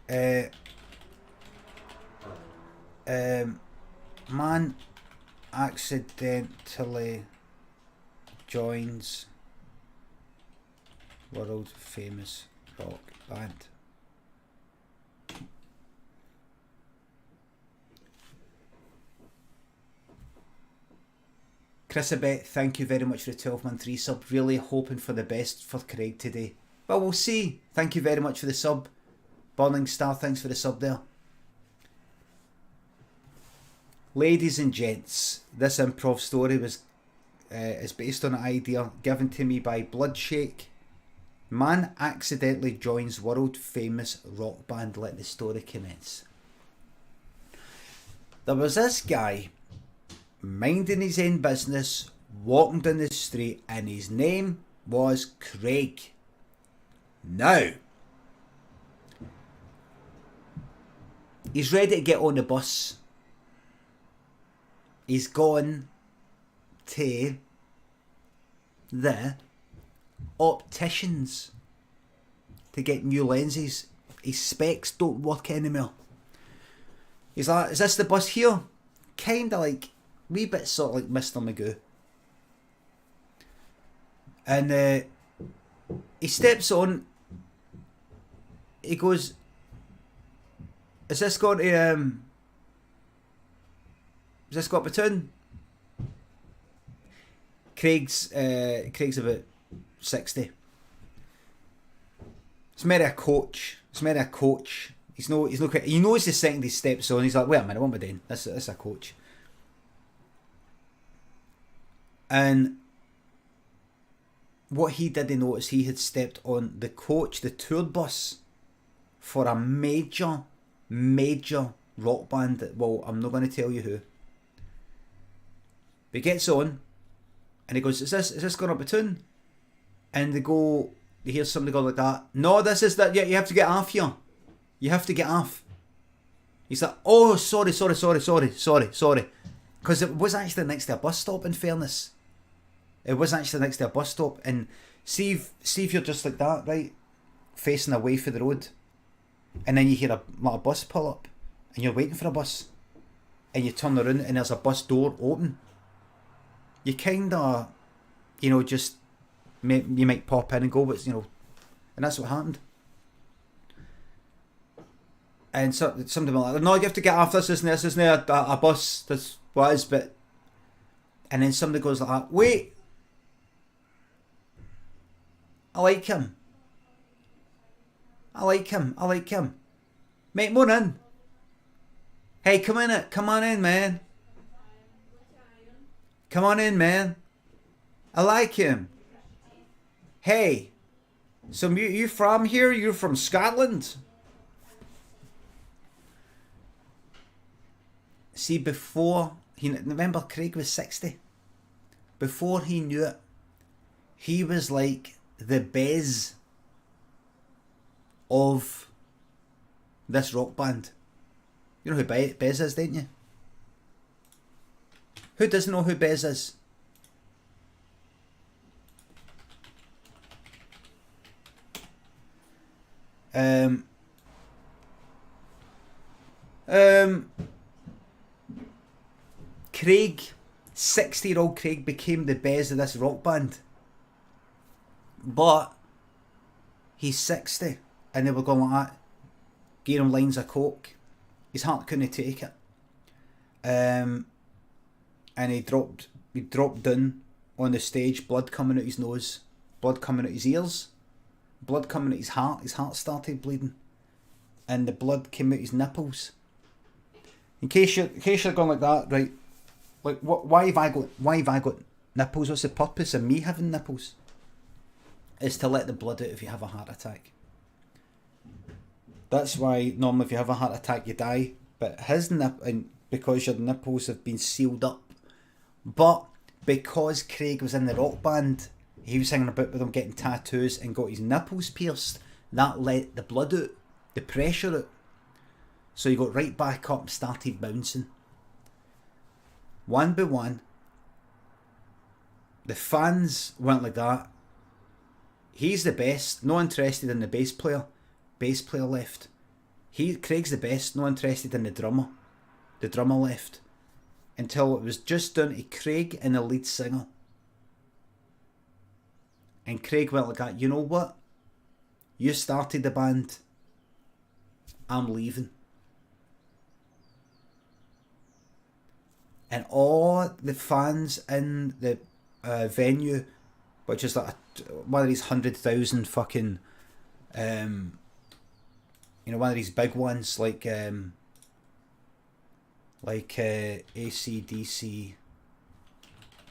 Uh, Man accidentally joins world famous rock band. Chrisabet, thank you very much for the 12-month resub. Really hoping for the best for Craig today. But we'll see. Thank you very much for the sub. Burning Star, thanks for the sub there. Ladies and gents, this improv story is based on an idea given to me by Bloodshake. Man accidentally joins world famous rock band. Let the story commence. There was this guy minding his own business, walking down the street, and his name was Craig. Now, he's ready to get on the bus. He's gone to the opticians to get new lenses. His specs don't work anymore. He's like, is this the bus here? Kinda like, wee bit sort of like Mr. Magoo. And he steps on. He goes, is this got to, has this got Platoon? Craig's about 60. It's maybe a coach. He knows the second he steps on, he's like, wait a minute, what am I doing? This is a coach. And what he didn't notice, he had stepped on the coach, the tour bus, for a major rock band. Well, I'm not going to tell you who. But he gets on, and he goes, is this going up a tune? And they hear somebody go like that. No, this is that. Yeah, you have to get off here. You have to get off. He's like, oh, sorry. Because it was actually next to a bus stop, in fairness. It was actually next to a bus stop. And see if you're just like that, right? Facing away from the road. And then you hear a bus pull up. And you're waiting for a bus. And you turn around and there's a bus door open. You kind of, just, you might pop in and go, but, and that's what happened. And so, somebody went like, no, you have to get off, this isn't a bus, that's what it is, but, and then somebody goes like that, wait, I like him. Mate, morning. Hey, come on in, man. Come on in, man. I like him. Hey, so you from here? You're from Scotland? See, remember Craig was 60. Before he knew it, he was like the Bez of this rock band. You know who Bez is, don't you? Who doesn't know who Bez is? Craig, 60-year-old Craig became the Bez of this rock band. But he's 60 and they were going like that. Gave him lines of coke. His heart couldn't take it. And he dropped down on the stage, blood coming out his nose, blood coming out his ears, blood coming out his heart. His heart started bleeding. And the blood came out his nipples. In case you're going like that, right? Like, why have I got nipples? What's the purpose of me having nipples? Is to let the blood out if you have a heart attack. That's why normally if you have a heart attack you die. But his because your nipples have been sealed up. But because Craig was in the rock band, he was singing about with him getting tattoos and got his nipples pierced. That let the blood out, the pressure out. So he got right back up and started bouncing. One by one, the fans went like that. He's the best, not interested in the bass player. Bass player left. Craig's the best, not interested in the drummer. The drummer left. Until it was just down to Craig and the lead singer. And Craig went like that, you know what? You started the band. I'm leaving. And all the fans in the venue, which is like one of these 100,000 fucking, one of these big ones like AC/DC,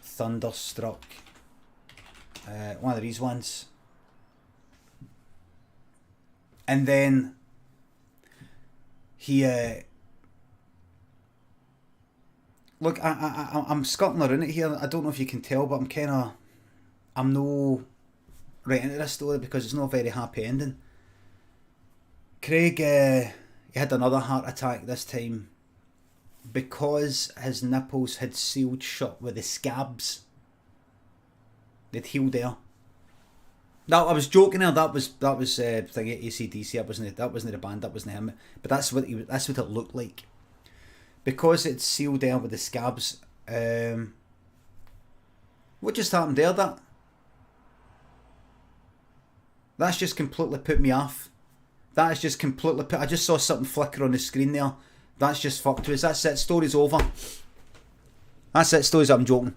Thunderstruck, one of these ones. And then he look, I'm skirting around it here. I don't know if you can tell, but I'm no right into this story because it's not a very happy ending. Craig, he had another heart attack this time because his nipples had sealed shut with the scabs. They'd healed there. No, I was joking there. That was thing AC/DC. That wasn't the band. That wasn't him. But that's what it looked like. Because it's sealed there with the scabs. What just happened there? That's just completely put me off. That is just completely I just saw something flicker on the screen there. That's just fucked with us. That's it. Story's over. That's it. Story's up. I'm joking.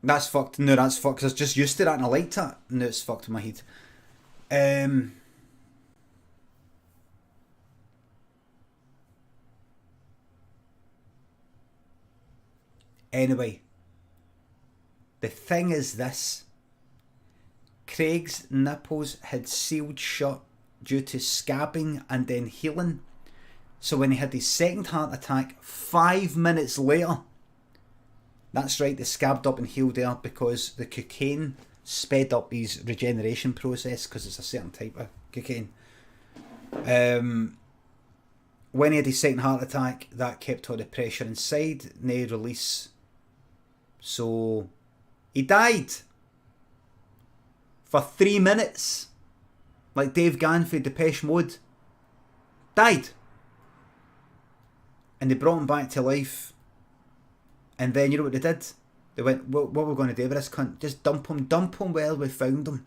That's fucked. No, that's fucked. Cause I was just used to that and I liked that. No, it's fucked in my head. Anyway, the thing is this. Craig's nipples had sealed shut due to scabbing and then healing. So when he had his second heart attack 5 minutes later, that's right, they scabbed up and healed there because the cocaine sped up his regeneration process because it's a certain type of cocaine. When he had his second heart attack, that kept all the pressure inside, no release. So he died for 3 minutes, like Dave Gann for Depeche Mode. Died. And they brought him back to life. And then you know what they did? They went, what are we going to do with this cunt? Just dump him where we found him.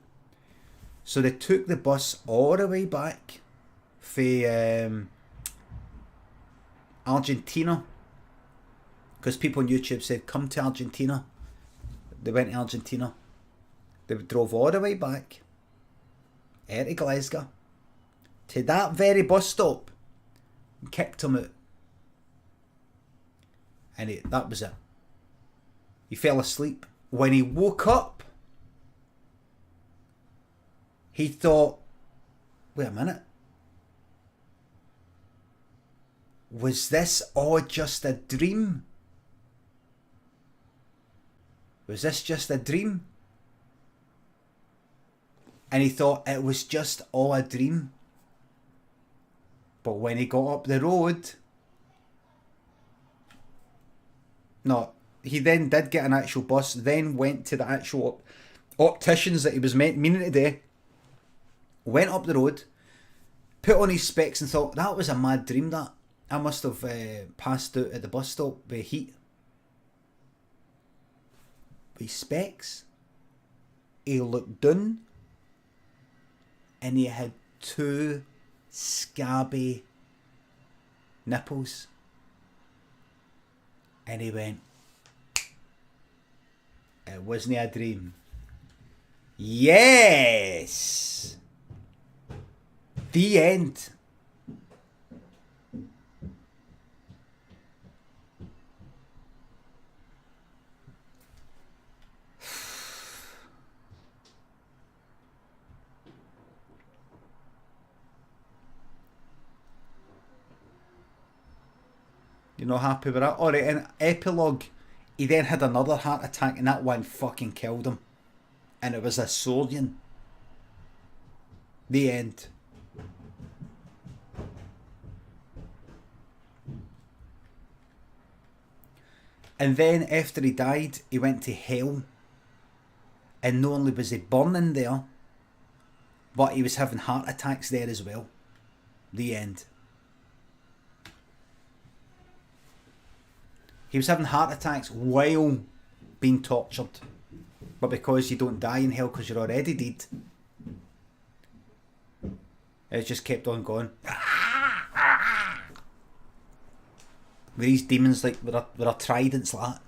So they took the bus all the way back for Argentina. Because people on YouTube said, come to Argentina. They went to Argentina. They drove all the way back out of Glasgow to that very bus stop and kicked him out. And that was it. He fell asleep. When he woke up, he thought, wait a minute. Was this all just a dream? Was this just a dream? And he thought it was just all a dream. But when he got up the road... No, he then did get an actual bus, then went to the actual opticians that he was meaning to do, went up the road, put on his specs and thought, that was a mad dream that. I must have passed out at the bus stop with heat. With specs, he looked down and he had 2 scabby nipples. And he went, it wasn't a dream. Yes! The end. You're not happy with that? Alright, in epilogue, he then had another heart attack and that one fucking killed him. And it was a Sorian. The end. And then after he died, he went to hell. And not only was he burning there, but he was having heart attacks there as well. The end. He was having heart attacks while being tortured. But because you don't die in hell because you're already dead, it just kept on going. With these demons like with a tridents like that.